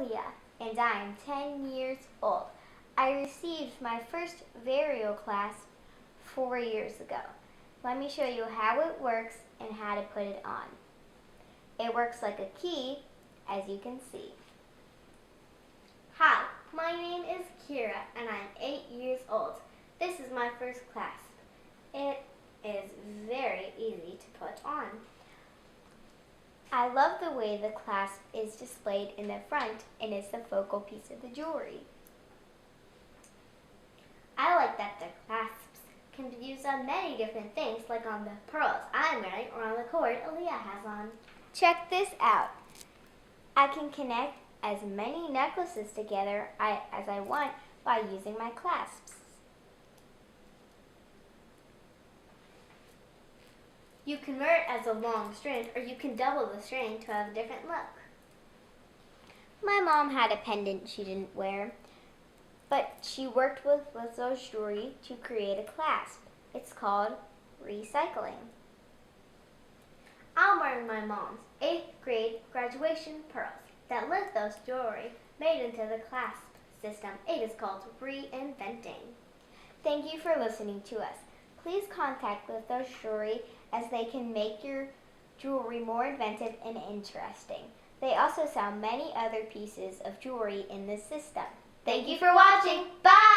Alia, and I am 10 years old. I received my first Vario Clasp 4 years ago. Let me show you how it works and how to put it on. It works like a key, as you can see. Hi, my name is Kira, and I'm 8 years old. This is my first clasp. It is very easy to put on. I love the way the clasp is displayed in the front and is the focal piece of the jewelry. I like that the clasps can be used on many different things, like on the pearls I'm wearing or on the cord Alia has on. Check this out. I can connect as many necklaces together as I want by using my clasps. You can wear it as a long strand, or you can double the string to have a different look. My mom had a pendant she didn't wear, but she worked with Lizzo's jewelry to create a clasp. It's called recycling. I'm wearing my mom's 8th grade graduation pearls that Lizzo's jewelry made into the clasp system. It is called reinventing. Thank you for listening to us. Please contact Lizzo's jewelry as they can make your jewelry more inventive and interesting. They also sell many other pieces of jewelry in this system. Thank you for watching. Bye!